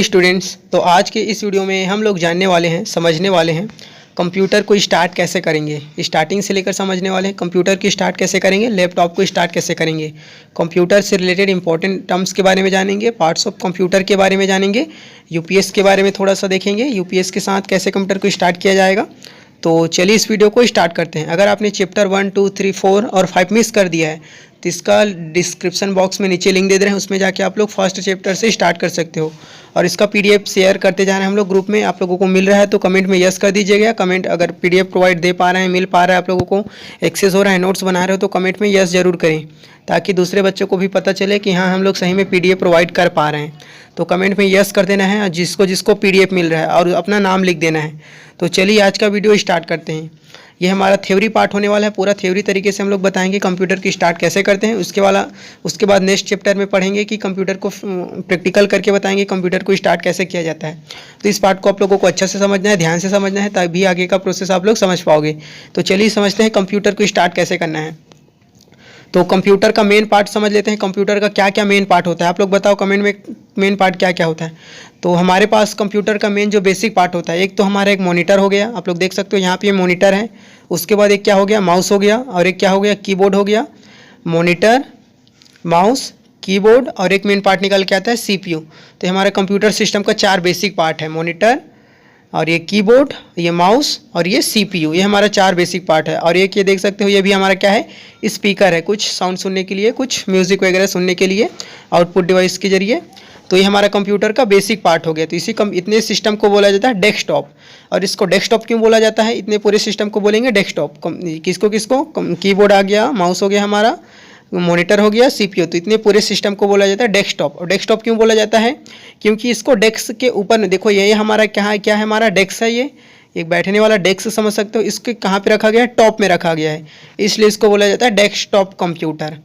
Dear students, तो आज के इस वीडियो में हम लोग जानने वाले हैं, समझने वाले हैं कंप्यूटर को स्टार्ट कैसे करेंगे। स्टार्टिंग से लेकर समझने वाले हैं कंप्यूटर की स्टार्ट कैसे करेंगे, लैपटॉप को स्टार्ट कैसे करेंगे, कंप्यूटर से रिलेटेड इंपॉर्टेंट टर्म्स के बारे में जानेंगे, पार्ट्स ऑफ कंप्यूटर के बारे में जानेंगे, यूपीएस के बारे में थोड़ा सा देखेंगे, यूपीएस के साथ कैसे कंप्यूटर को स्टार्ट किया जाएगा। तो चलिए इस वीडियो को स्टार्ट करते हैं। अगर आपने चैप्टर 1, 2, 3, 4 और 5 मिस कर दिया है तो इसका डिस्क्रिप्शन बॉक्स में नीचे लिंक दे दे रहे हैं, उसमें जाके आप लोग फर्स्ट चैप्टर से स्टार्ट कर सकते हो। और इसका पीडीएफ शेयर करते जा रहे हैं हम लोग ग्रुप में। आप लोगों को मिल रहा है तो कमेंट में यस कर दीजिएगा। कमेंट अगर पीडीएफ प्रोवाइड दे पा रहे हैं, मिल पा रहा है, आप लोगों को एक्सेस हो रहा है, नोट्स बना रहे हो तो कमेंट में यस जरूर करें, ताकि दूसरे बच्चों को भी पता चले कि हाँ हम लोग सही में पीडीएफ प्रोवाइड कर पा रहे हैं। तो कमेंट में यस कर देना है जिसको जिसको पीडीएफ मिल रहा है, और अपना नाम लिख देना है। तो चलिए आज का वीडियो स्टार्ट करते हैं। ये हमारा थ्योरी पार्ट होने वाला है। पूरा थ्योरी तरीके से हम लोग बताएंगे कंप्यूटर की स्टार्ट कैसे करते हैं। उसके बाद नेक्स्ट चैप्टर में पढ़ेंगे कि कंप्यूटर को प्रैक्टिकल करके बताएंगे कंप्यूटर को स्टार्ट कैसे किया जाता है। तो इस पार्ट को आप लोगों को अच्छा से समझना है, ध्यान से समझना है, तभी आगे का प्रोसेस आप लोग समझ पाओगे। तो चलिए समझते हैं कंप्यूटर को स्टार्ट कैसे करना है। तो कंप्यूटर का मेन पार्ट समझ लेते हैं। कंप्यूटर का क्या क्या मेन पार्ट होता है, आप लोग बताओ कमेंट में मेन पार्ट क्या क्या होता है। तो हमारे पास कंप्यूटर का मेन जो बेसिक पार्ट होता है, एक तो हमारा एक मॉनिटर हो गया, आप लोग देख सकते हो यहाँ पे मॉनिटर है। उसके बाद एक क्या हो गया, माउस हो गया, और एक क्या हो गया, कीबोर्ड हो गया। मॉनिटर, माउस, कीबोर्ड, और एक मेन पार्ट निकल के आता है सीपीयू। तो हमारे कंप्यूटर सिस्टम का 4 बेसिक पार्ट है, मॉनिटर और ये कीबोर्ड, ये माउस और ये सीपीयू। ये हमारा 4 बेसिक पार्ट है। और एक ये देख सकते हो, ये भी हमारा क्या है, स्पीकर है, कुछ साउंड सुनने के लिए, कुछ म्यूज़िक वगैरह सुनने के लिए आउटपुट डिवाइस के जरिए। तो ये हमारा कंप्यूटर का बेसिक पार्ट हो गया। तो इतने सिस्टम को बोला जाता है डेस्कटॉप। और इसको डेस्कटॉप क्यों बोला जाता है, इतने पूरे सिस्टम को बोलेंगे डेस्कटॉप। किसको कीबोर्ड आ गया, माउस हो गया, हमारा मॉनिटर हो गया, सीपीयू। तो इतने पूरे सिस्टम को बोला जाता है डेस्कटॉप। और डेस्कटॉप क्यों बोला जाता है, क्योंकि इसको डेस्क के ऊपर देखो, ये हमारा क्या है हमारा डेस्क है। ये एक बैठने वाला डेस्क समझ सकते हो। इसके कहाँ पे रखा गया है, टॉप में रखा गया है, इसलिए इसको बोला जाता है डेस्कटॉप कंप्यूटर।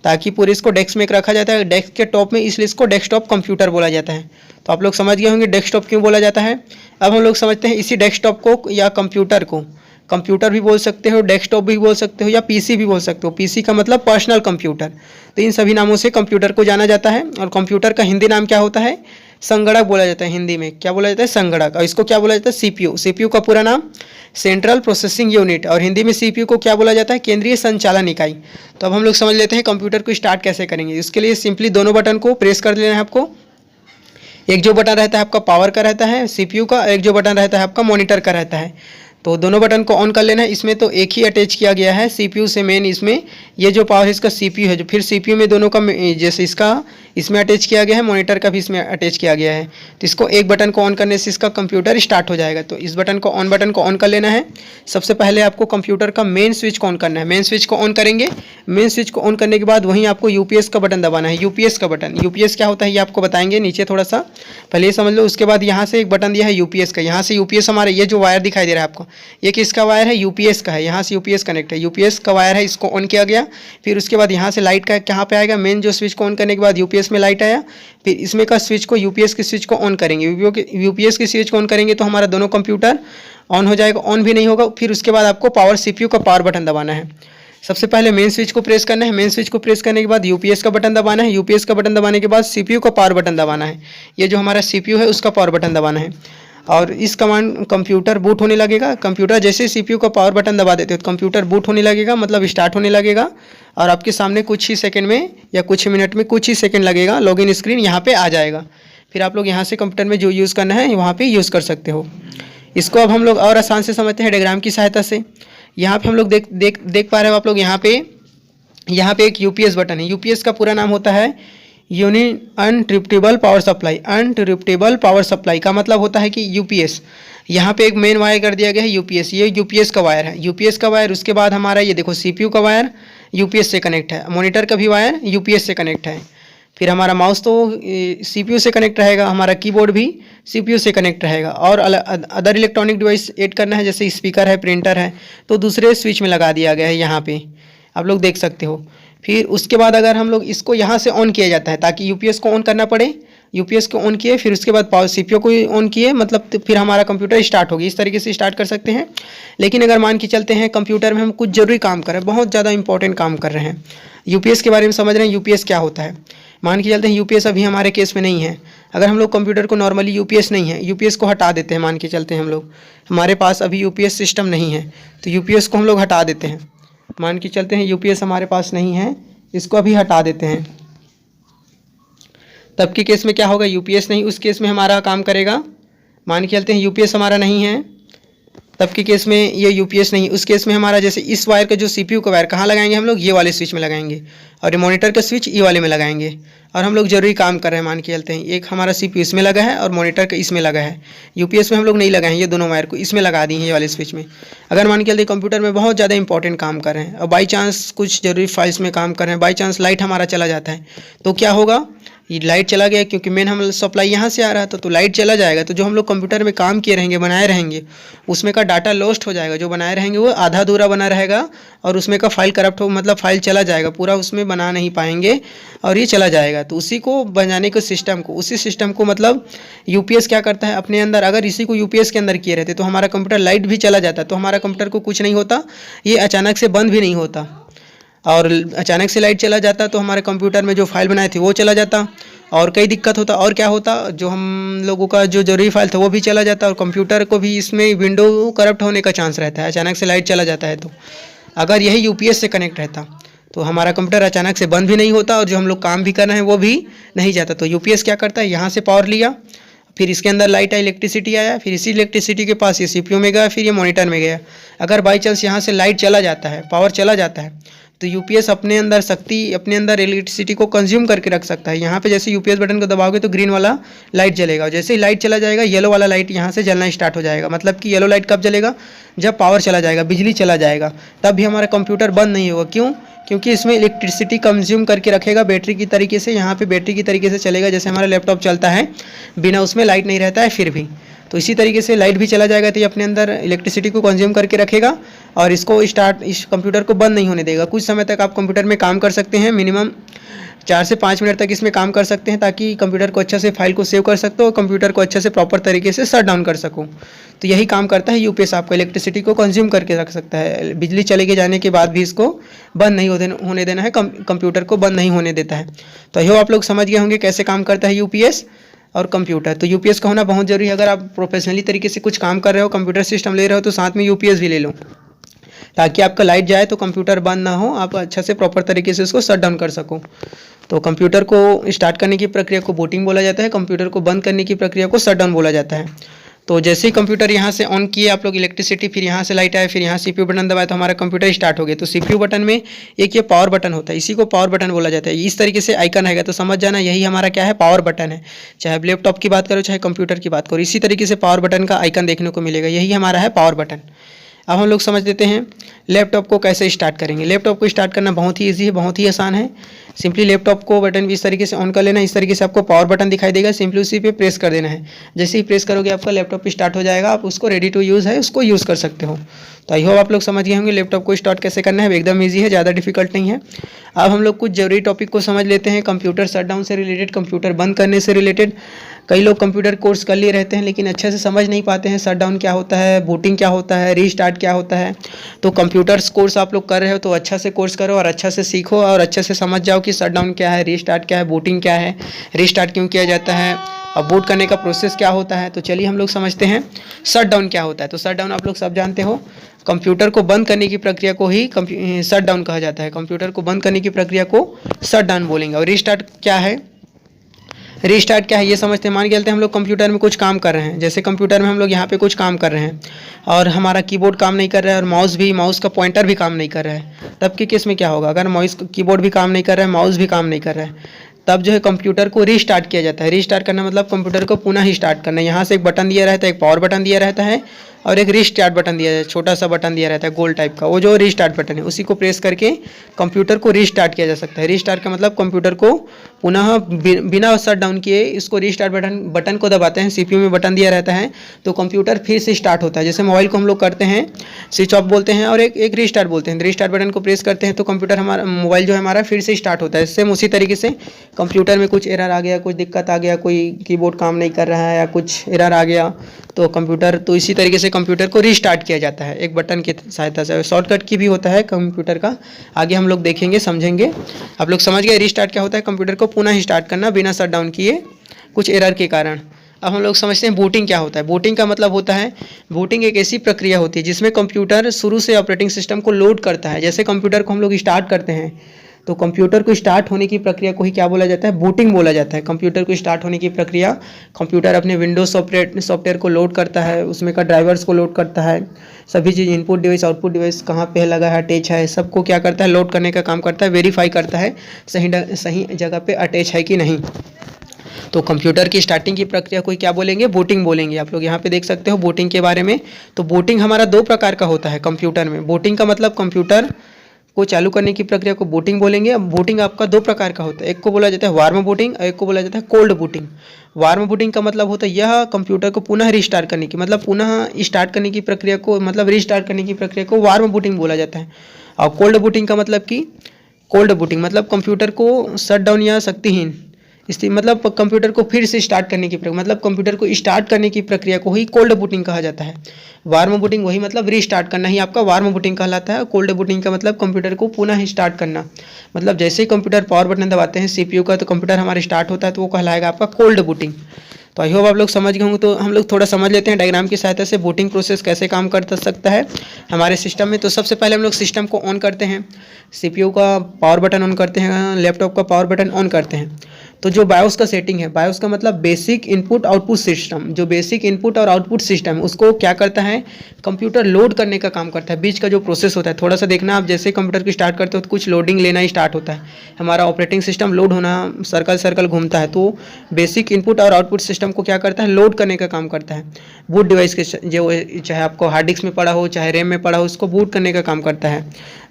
ताकि पूरे इसको डेस्क में रखा जाता है, डेस्क के टॉप में, इसलिए इसको डेस्कटॉप कंप्यूटर बोला जाता है। तो आप लोग समझ गए होंगे डेस्कटॉप क्यों बोला जाता है। अब हम लोग समझते हैं इसी डेस्कटॉप को या कंप्यूटर को कंप्यूटर भी बोल सकते हो, डेस्कटॉप भी बोल सकते हो, या पीसी भी बोल सकते हो। पीसी का मतलब पर्सनल कंप्यूटर। तो इन सभी नामों से कंप्यूटर को जाना जाता है। और कंप्यूटर का हिंदी नाम क्या होता है, संगणक बोला जाता है। हिंदी में क्या बोला जाता है, संगणक। और इसको क्या बोला जाता है, सीपीयू। सीपीयू का पूरा नाम सेंट्रल प्रोसेसिंग यूनिट, और हिंदी में सीपीयू को क्या बोला जाता है, केंद्रीय संचालन इकाई। तो अब हम लोग समझ लेते हैं कंप्यूटर को स्टार्ट कैसे करेंगे। इसके लिए सिंपली दोनों बटन को प्रेस कर लेना है आपको। एक जो बटन रहता है आपका पावर का रहता है सीपीयू का, एक जो बटन रहता है आपका मॉनिटर का रहता है। तो दोनों बटन को ऑन कर लेना है। इसमें तो एक ही अटैच किया गया है सीपीयू से मेन। इसमें ये जो पावर है इसका सीपीयू है, जो फिर सीपीयू में दोनों का जैसे इसका इसमें अटैच किया गया है, मॉनिटर का भी इसमें अटैच किया गया है। तो इसको एक बटन को ऑन करने से इसका कंप्यूटर स्टार्ट हो जाएगा। तो इस बटन को ऑन कर लेना है। सबसे पहले आपको कंप्यूटर का मेन स्विच को ऑन करना है। मेन स्विच को ऑन करेंगे। मेन स्विच को ऑन करने के बाद वहीं आपको यूपीएस का बटन दबाना है। यूपीएस का बटन, यूपीएस क्या होता है ये आपको बताएंगे नीचे थोड़ा सा, पहले ये समझ लो। उसके बाद यहाँ से एक बटन दिया है यूपीएस का। यहाँ से यूपीएस हमारे ये जो वायर दिखाई दे रहा है आपको, ये किसका वायर है, यूपीएस का है। यहाँ से यूपीएस कनेक्ट है, यूपीएस का वायर है, इसको ऑन किया गया। फिर उसके बाद यहाँ से लाइट का कहाँ पे आएगा, मेन जो स्विच को ऑन करने के बाद यूपीएस में लाइट आया। फिर इसमें का स्विच को यूपीएस के स्विच को ऑन करेंगे। यूपीएस के स्विच को ऑन करेंगे तो हमारा दोनों कंप्यूटर ऑन हो जाएगा, ऑन भी नहीं होगा। फिर उसके बाद आपको पावर सीपीयू का पावर बटन दबाना है। सबसे पहले मेन स्विच को प्रेस करना है। मेन स्विच को प्रेस करने के बाद यूपीएस का बटन दबाना है। यूपीएस का बटन दबाने के बाद सीपीयू का पावर बटन दबाना है। ये जो हमारा सीपीयू है उसका पावर बटन दबाना है। और इस कमांड कंप्यूटर बूट होने लगेगा। कंप्यूटर जैसे सीपीयू का पावर बटन दबा देते हो तो कंप्यूटर बूट होने लगेगा, मतलब स्टार्ट होने लगेगा। और आपके सामने कुछ ही सेकंड में या कुछ मिनट में, कुछ ही सेकंड लगेगा, लॉगिन स्क्रीन यहाँ पे आ जाएगा। फिर आप लोग यहाँ से कंप्यूटर में जो यूज़ करना है वहाँ पे यूज़ कर सकते हो। इसको अब हम लोग और आसान से समझते हैं डायग्राम की सहायता से। यहाँ पे हम लोग देख पा रहे हो आप लोग, यहाँ पे एक यूपीएस बटन है। यूपीएस का पूरा नाम होता है uninterruptible power supply. Uninterruptible power supply का मतलब होता है कि यूपीएस। यहाँ पे एक मेन वायर कर दिया गया है यूपीएस। ये यूपीएस का वायर है, यूपीएस का वायर। उसके बाद हमारा ये देखो सीपीयू का वायर यूपीएस से कनेक्ट है, मॉनिटर का भी वायर यूपीएस से कनेक्ट है। फिर हमारा माउस तो सीपीयू से कनेक्ट रहेगा, हमारा कीबोर्ड भी सीपीयू से कनेक्ट रहेगा। और अदर इलेक्ट्रॉनिक डिवाइस ऐड करना है, जैसे स्पीकर है, प्रिंटर है, तो दूसरे स्विच में लगा दिया गया है। यहाँ पे आप लोग देख सकते हो। फिर उसके बाद अगर हम लोग इसको यहाँ से ऑन किया जाता है ताकि यूपीएस को ऑन करना पड़े, यूपीएस को ऑन किए, फिर उसके बाद पावर सीपीयू को ऑन किए, मतलब तो फिर हमारा कंप्यूटर स्टार्ट होगी। इस तरीके से स्टार्ट कर सकते हैं। लेकिन अगर मान के चलते हैं कंप्यूटर में हम कुछ जरूरी काम कर रहे हैं, बहुत ज़्यादा इंपॉर्टेंट काम कर रहे हैं, यूपीएस के बारे में समझ रहे हैं, यूपीएस क्या होता है। मान के चलते हैं यूपीएस अभी हमारे केस में नहीं है, अगर हम लोग कंप्यूटर को नॉर्मली यूपीएस नहीं है, यूपीएस को हटा देते हैं, मान के चलते हैं हम लोग, हमारे पास अभी यूपीएस सिस्टम नहीं है, तो यूपीएस को हम लोग हटा देते हैं, मान के चलते हैं यूपीएस हमारे पास नहीं है, इसको अभी हटा देते हैं, तब के केस में क्या होगा, यूपीएस नहीं, उस केस में हमारा काम करेगा, मान के चलते हैं यूपीएस हमारा नहीं है, तब के केस में ये यूपीएस नहीं, उस केस में हमारा जैसे इस वायर का जो सीपीयू का वायर कहाँ लगाएंगे हम लोग, ये वाले स्विच में लगाएंगे, और ये मॉनिटर का स्विच ये वाले में लगाएंगे, और हम लोग जरूरी काम कर रहे हैं, मान के चलते हैं एक हमारा सीपीयू इसमें लगा है और मॉनिटर का इसमें लगा है, यूपीएस में हम लोग नहीं लगाए हैं, ये दोनों वायर को इसमें लगा दिए हैं ये वाले स्विच में। अगर मान के चलते कंप्यूटर में बहुत ज़्यादा इंपॉर्टेंट काम कर रहे हैं और बाई चांस कुछ जरूरी फाइल्स में काम कर रहे हैं, बाई चांस लाइट हमारा चला जाता है, तो क्या होगा, ये लाइट चला गया, क्योंकि मेन हम सप्लाई यहाँ से आ रहा था, तो लाइट चला जाएगा, तो जो हम लोग कंप्यूटर में काम किए रहेंगे, बनाए रहेंगे, उसमें का डाटा लॉस्ट हो जाएगा, जो बनाए रहेंगे वो आधा अधूरा बना रहेगा, और उसमें का फाइल करप्ट हो, मतलब फाइल चला जाएगा, पूरा उसमें बना नहीं पाएंगे और ये चला जाएगा। तो उसी को बनाने के सिस्टम को, उसी सिस्टम को मतलब यूपीएस क्या करता है अपने अंदर, अगर इसी को यूपीएस के अंदर किए रहते तो हमारा कंप्यूटर लाइट भी चला जाता, तो हमारा कंप्यूटर को कुछ नहीं होता, ये अचानक से बंद भी नहीं होता, और अचानक से लाइट चला जाता तो हमारे कंप्यूटर में जो फाइल बनाए थे वो चला जाता, और कई दिक्कत होता, और क्या होता, जो हम लोगों का जो जरूरी फाइल था वो भी चला जाता, और कंप्यूटर को भी इसमें विंडो करप्ट होने का चांस रहता है, अचानक से लाइट चला जाता है। तो अगर यही यूपीएस से कनेक्ट रहता तो हमारा कंप्यूटर अचानक से बंद भी नहीं होता, और जो हम लोग काम भी कर रहे हैं वो भी नहीं जाता। तो यूपीएस क्या करता है, यहाँ से पावर लिया, फिर इसके अंदर लाइट आई, इलेक्ट्रिसिटी आया, फिर इसी इलेक्ट्रिसिटी के पास ये सीपीयू में गया, फिर ये मॉनिटर में गया। अगर बाई चांस यहाँ से लाइट चला जाता है, पावर चला जाता है, तो यूपीएस अपने अंदर शक्ति, अपने अंदर इलेक्ट्रिसिटी को कंज्यूम करके रख सकता है। यहाँ पे जैसे यूपीएस बटन को दबाओगे तो ग्रीन वाला लाइट जलेगा, और जैसे ही लाइट चला जाएगा येलो वाला लाइट यहाँ से जलना स्टार्ट हो जाएगा। मतलब कि येलो लाइट कब जलेगा, जब पावर चला जाएगा, बिजली चला जाएगा, तब भी हमारा कंप्यूटर बंद नहीं होगा। क्यों, क्योंकि इसमें इलेक्ट्रिसिटी कंज्यूम करके रखेगा बैटरी की तरीके से, यहाँ पे बैटरी की तरीके से चलेगा, जैसे हमारा लैपटॉप चलता है बिना उसमें लाइट नहीं रहता है फिर भी, तो इसी तरीके से लाइट भी चला जाएगा, तो ये अपने अंदर इलेक्ट्रिसिटी को कंज्यूम करके रखेगा, और इसको इस कंप्यूटर को बंद नहीं होने देगा। कुछ समय तक आप कंप्यूटर में काम कर सकते हैं, मिनिमम 4 से 5 मिनट तक इसमें काम कर सकते हैं, ताकि कंप्यूटर को अच्छा से फाइल को सेव कर सकते हो और कंप्यूटर को अच्छे से प्रॉपर तरीके से शट डाउन कर सको। तो यही काम करता है यूपीएस, आपको इलेक्ट्रिसिटी को कंज्यूम करके रख सकता है, बिजली चले के जाने के बाद भी इसको बंद नहीं होने देना है, कंप्यूटर को बंद नहीं होने देता है। तो यही आप लोग समझ गए होंगे कैसे काम करता है यूपीएस और कंप्यूटर। तो यूपीएस का होना बहुत जरूरी है। अगर आप प्रोफेशनली तरीके से कुछ काम कर रहे हो, कंप्यूटर सिस्टम ले रहे हो, तो साथ में यूपीएस भी ले लो, ताकि आपका लाइट जाए तो कंप्यूटर बंद ना हो, आप अच्छा से प्रॉपर तरीके से उसको शट डाउन कर सको। तो कंप्यूटर को स्टार्ट करने की प्रक्रिया को बूटिंग बोला जाता है, कंप्यूटर को बंद करने की प्रक्रिया को शट डाउन बोला जाता है। तो जैसे ही कंप्यूटर यहाँ से ऑन किए आप लोग इलेक्ट्रिसिटी, फिर यहाँ से लाइट आए, फिर यहाँ सीपीयू बटन दबाए, तो हमारा कंप्यूटर स्टार्ट हो गया। तो सीपीयू बटन में एक ये पावर बटन होता है, इसी को पावर बटन बोला जाता है। इस तरीके से आइकन आएगा तो समझ जाना यही हमारा क्या है, पावर बटन है। चाहे लैपटॉप की बात करो चाहे कंप्यूटर की बात करो, इसी तरीके से पावर बटन का आइकन देखने को मिलेगा, यही हमारा है पावर बटन। अब हम लोग समझ लेते हैं लैपटॉप को कैसे स्टार्ट करेंगे। लैपटॉप को स्टार्ट करना बहुत ही ईजी है, बहुत ही आसान है। सिंपली लैपटॉप को बटन भी इस तरीके से ऑन कर लेना, इस तरीके से आपको पावर बटन दिखाई देगा, सिंपली उसी पे प्रेस कर देना है। जैसे ही प्रेस करोगे आपका लैपटॉप स्टार्ट हो जाएगा, आप उसको रेडी टू यूज़ है उसको यूज़ कर सकते हो। तो आई होप आप लोग समझ गए होंगे लैपटॉप को स्टार्ट कैसे करना है, एकदम ईजी है, ज़्यादा डिफिकल्ट नहीं है। अब हम लोग कुछ जरूरी टॉपिक को समझ लेते हैं, कंप्यूटर शटडाउन से रिलेटेड, कंप्यूटर बंद करने से रिलेटेड। कई लोग कंप्यूटर कोर्स कर लिए रहते हैं लेकिन अच्छे से समझ नहीं पाते हैं शटडाउन क्या होता है, बूटिंग क्या होता है, रीस्टार्ट क्या होता है। तो कंप्यूटर्स कोर्स आप लोग कर रहे हो तो अच्छा से कोर्स करो और अच्छा से सीखो और अच्छे से समझ जाओ कि शटडाउन क्या है, रीस्टार्ट क्या है, बूटिंग क्या है, रीस्टार्ट क्यों किया जाता है और बूट करने का प्रोसेस क्या होता है। तो चलिए हम लोग समझते हैं शटडाउन क्या होता है। तो शटडाउन आप लोग सब जानते हो, कंप्यूटर को बंद करने की प्रक्रिया को ही शटडाउन कहा जाता है। कंप्यूटर को बंद करने की प्रक्रिया को शटडाउन बोलेंगे। और रीस्टार्ट क्या है, रीस्टार्ट क्या है ये समझते हैं। मान के चलते हैं हम लोग कंप्यूटर में कुछ काम कर रहे हैं, जैसे कंप्यूटर में हम लोग यहाँ पे कुछ काम कर रहे हैं और हमारा कीबोर्ड काम नहीं कर रहा है और माउस का पॉइंटर भी काम नहीं कर रहा है, तब के केस में क्या होगा। अगर कीबोर्ड भी काम नहीं कर रहा है, माउस भी काम नहीं कर रहा है, तब जो है कंप्यूटर को रीस्टार्ट किया जाता है। रीस्टार्ट करना मतलब कंप्यूटर को पुनः ही स्टार्ट करना। यहाँ से एक बटन दिया रहता है, एक पावर बटन दिया रहता है और एक रीस्टार्ट बटन दिया जाता है, छोटा सा बटन दिया रहता है गोल टाइप का, वो जो रीस्टार्ट बटन है उसी को प्रेस करके कंप्यूटर को रीस्टार्ट किया जा सकता है। रीस्टार्ट का मतलब कंप्यूटर को पुनः बिना शट डाउन किए इसको रीस्टार्ट बटन को दबाते हैं, सीपीयू में बटन दिया रहता है तो कंप्यूटर फिर से स्टार्ट होता है। जैसे मोबाइल को हम लोग करते हैं स्विच ऑफ बोलते हैं और एक रीस्टार्ट बोलते हैं। रीस्टार्ट बटन को प्रेस करते हैं तो कंप्यूटर हमारा मोबाइल जो है हमारा फिर से स्टार्ट होता है। सेम उसी तरीके से कंप्यूटर में कुछ एरर आ गया, कुछ दिक्कत आ गया, कोई कीबोर्ड काम नहीं कर रहा है या कुछ एरर आ गया तो इसी तरीके से कंप्यूटर को रीस्टार्ट किया जाता है एक बटन की सहायता से। शॉर्टकट की भी होता है कंप्यूटर का, आगे हम लोग देखेंगे समझेंगे। आप लोग समझ गए रीस्टार्ट क्या होता है, कंप्यूटर को पुनः स्टार्ट करना बिना शट डाउन किए कुछ एरर के कारण। अब हम लोग समझते हैं बूटिंग क्या होता है। बूटिंग का मतलब होता है, बूटिंग एक ऐसी प्रक्रिया होती है जिसमें कंप्यूटर शुरू से ऑपरेटिंग सिस्टम को लोड करता है। जैसे कंप्यूटर को हम लोग स्टार्ट करते हैं, तो कंप्यूटर को स्टार्ट होने की प्रक्रिया को ही क्या बोला जाता है, बूटिंग बोला जाता है। कंप्यूटर को स्टार्ट होने की प्रक्रिया, कंप्यूटर अपने विंडोज सॉफ्टवेयर को लोड करता है, उसमें का ड्राइवर्स को लोड करता है, सभी चीज़ इनपुट डिवाइस आउटपुट डिवाइस कहाँ पे लगा है, अटैच है, सबको क्या करता है, लोड करने का काम करता है, वेरीफाई करता है सही जगह पे अटैच है कि नहीं। तो कंप्यूटर की स्टार्टिंग की प्रक्रिया को क्या बोलेंगे, बूटिंग बोलेंगे। आप लोग यहाँ पे देख सकते हो बूटिंग के बारे में। तो बूटिंग हमारा दो प्रकार का होता है कंप्यूटर में। बूटिंग का मतलब कंप्यूटर को चालू करने की प्रक्रिया को बूटिंग बोलेंगे। अब बूटिंग आपका दो प्रकार का होता है, एक को बोला जाता है वार्म बूटिंग और एक को बोला जाता है कोल्ड बूटिंग। वार्म बूटिंग का मतलब होता है यह कंप्यूटर को पुनः रिस्टार्ट करने की, मतलब पुनः स्टार्ट करने की प्रक्रिया को, मतलब रिस्टार्ट करने की प्रक्रिया को वार्म बूटिंग बोला जाता है। और कोल्ड बूटिंग का मतलब कि कोल्ड बूटिंग मतलब कंप्यूटर को शट डाउन या शक्तिहीन मतलब कंप्यूटर को फिर से स्टार्ट करने की प्रक्रिया, मतलब कंप्यूटर को स्टार्ट करने की प्रक्रिया को ही कोल्ड बूटिंग कहा जाता है। वार्म बूटिंग वही मतलब रीस्टार्ट करना ही आपका वार्म बूटिंग कहलाता है। कोल्ड बूटिंग का मतलब कंप्यूटर को पुनः स्टार्ट करना, मतलब जैसे ही कंप्यूटर पावर बटन दबाते हैं सीपीयू का, तो कंप्यूटर हमारा स्टार्ट होता है, तो वो कहलाएगा आपका कोल्ड बूटिंग। तो आई होप आप लोग समझ गए होंगे। तो हम लोग थोड़ा समझ लेते हैं डायग्राम की सहायता से बूटिंग प्रोसेस कैसे काम कर सकता है हमारे सिस्टम में। तो सबसे पहले हम लोग सिस्टम को ऑन करते हैं, सीपीयू का पावर बटन ऑन करते हैं, लैपटॉप का पावर बटन ऑन करते हैं। तो जो बायोस का सेटिंग है, बायोस का मतलब बेसिक इनपुट आउटपुट सिस्टम, जो बेसिक इनपुट और आउटपुट सिस्टम उसको क्या करता है, कंप्यूटर लोड करने का काम करता है। बीच का जो प्रोसेस होता है, थोड़ा सा देखना आप, जैसे कंप्यूटर को स्टार्ट करते हो तो कुछ लोडिंग लेना ही स्टार्ट होता है, हमारा ऑपरेटिंग सिस्टम लोड होना, सर्कल घूमता है। तो बेसिक इनपुट और आउटपुट सिस्टम को क्या करता है, लोड करने का काम करता है। बूट डिवाइस के जो चाहे आपको हार्ड डिस्क में पड़ा हो चाहे रैम में पड़ा हो, उसको बूट करने का काम करता है।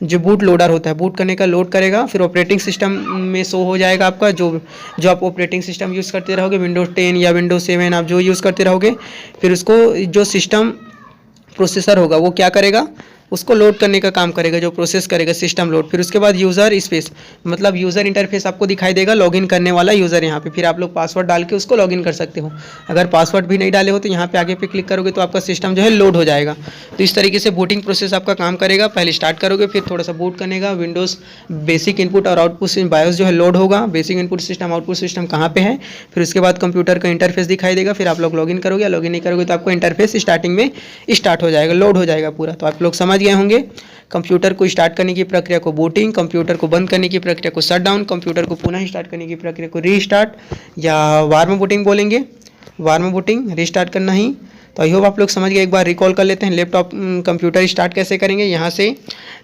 जो बूट लोडर होता है, बूट करने का लोड करेगा, फिर ऑपरेटिंग सिस्टम में शो हो जाएगा आपका जो आप ऑपरेटिंग सिस्टम यूज़ करते रहोगे, विंडोज 10 या विंडोज 7 आप जो यूज़ करते रहोगे, फिर उसको जो सिस्टम प्रोसेसर होगा वो क्या करेगा, उसको लोड करने का काम करेगा, जो प्रोसेस करेगा सिस्टम लोड। फिर उसके बाद यूज़र स्पेस मतलब यूज़र इंटरफेस आपको दिखाई देगा, लॉगिन करने वाला यूज़र यहाँ पे। फिर आप लोग पासवर्ड डाल के उसको लॉगिन कर सकते हो। अगर पासवर्ड भी नहीं डाले हो तो यहाँ पे आगे पे क्लिक करोगे तो आपका सिस्टम जो है लोड हो जाएगा। तो इस तरीके से बूटिंग प्रोसेस आपका काम करेगा। पहले स्टार्ट करोगे, फिर थोड़ा सा बूट करने का, विंडोज़ बेसिक इनपुट और आउटपुट बायोस जो है लोड होगा, basic input system output system कहाँ पे है, फिर उसके बाद कंप्यूटर का इंटरफेस दिखाई देगा। फिर आप लोग लॉगिन करोगे, लॉगिन नहीं करोगे तो आपको इंटरफेस स्टार्टिंग में स्टार्ट हो जाएगा, लोड हो जाएगा पूरा। तो आप लोग समझ गए होंगे कंप्यूटर को स्टार्ट करने की प्रक्रिया को बूटिंग, कंप्यूटर को बंद करने की प्रक्रिया को शट डाउन, कंप्यूटर को पुनः स्टार्ट करने की प्रक्रिया को रीस्टार्ट या वार्म बूटिंग बोलेंगे। वार्म बूटिंग रीस्टार्ट करना ही। तो आई होप आप लोग समझ गए। एक बार रिकॉल कर लेते हैं, लैपटॉप कंप्यूटर स्टार्ट कैसे करेंगे। यहाँ से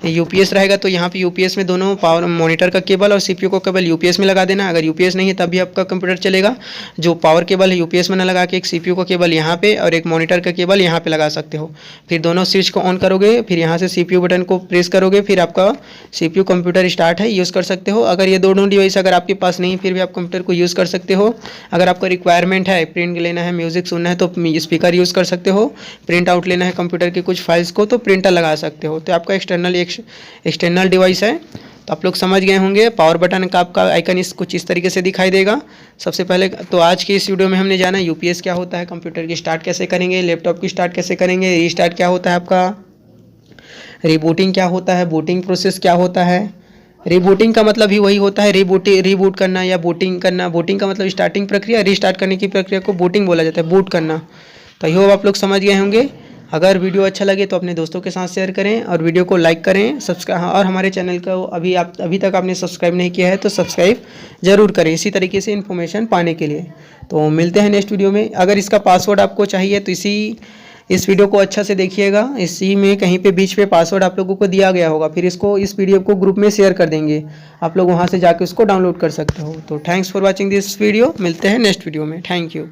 यूपीएस रहेगा, तो यहाँ पे यूपीएस में दोनों पावर मॉनिटर का केबल और सीपीयू का केबल यूपीएस में लगा देना। अगर यूपीएस नहीं है तब भी आपका कंप्यूटर चलेगा। जो पावर केबल है यूपीएस में ना लगा के एक सीपीयू का केबल यहाँ पे और एक मॉनिटर का केबल यहाँ पे लगा सकते हो। फिर दोनों स्विच को ऑन करोगे, फिर यहाँ से सीपीयू बटन को प्रेस करोगे, फिर आपका सीपीयू कंप्यूटर स्टार्ट है, यूज़ कर सकते हो। अगर ये दोनों डिवाइस अगर आपके पास नहीं फिर भी आप कंप्यूटर को यूज़ कर सकते हो। अगर आपका रिक्वायरमेंट है, प्रिंट लेना है, म्यूजिक सुनना है तो स्पीकर यूज़ कर सकते हो। प्रिंट आउट लेना है कंप्यूटर की कुछ फाइल्स को तो प्रिंटर लगा सकते हो। तो आपका एक्सटर्नल डिवाइस है। तो आप लोग समझ गए होंगे। पावर बटन का आपका आइकन कुछ इस तरीके से दिखाई देगा। सबसे पहले तो आज की इस वीडियो में हमने जाना यूपीएस क्या होता है, कंप्यूटर की स्टार्ट कैसे करेंगे, लैपटॉप की स्टार्ट कैसे करेंगे, रीस्टार्ट क्या होता है आपका, रीबूटिंग क्या होता है, बूटिंग प्रोसेस क्या होता है। रीबूटिंग का मतलब ही वही होता है, रीबूट करना या बूटिंग करना। बूटिंग का मतलब स्टार्टिंग प्रक्रिया, रीस्टार्ट करने की प्रक्रिया को बूटिंग बोला जाता है, बूट करना। तो ये आप लोग समझ गए होंगे। अगर वीडियो अच्छा लगे तो अपने दोस्तों के साथ शेयर करें और वीडियो को लाइक करें, सब्सक्राइब, और हमारे चैनल को अभी तक आपने सब्सक्राइब नहीं किया है तो सब्सक्राइब जरूर करें इसी तरीके से इन्फॉर्मेशन पाने के लिए। तो मिलते हैं नेक्स्ट वीडियो में। अगर इसका पासवर्ड आपको चाहिए तो इस वीडियो को अच्छा से देखिएगा। इसी में कहीं पे बीच पे पासवर्ड आप लोगों को दिया गया होगा, फिर इस वीडियो को ग्रुप में शेयर कर देंगे, आप लोग वहाँ से जाके उसको डाउनलोड कर सकते हो। तो thanks for watching this video. मिलते हैं नेक्स्ट वीडियो में। Thank you.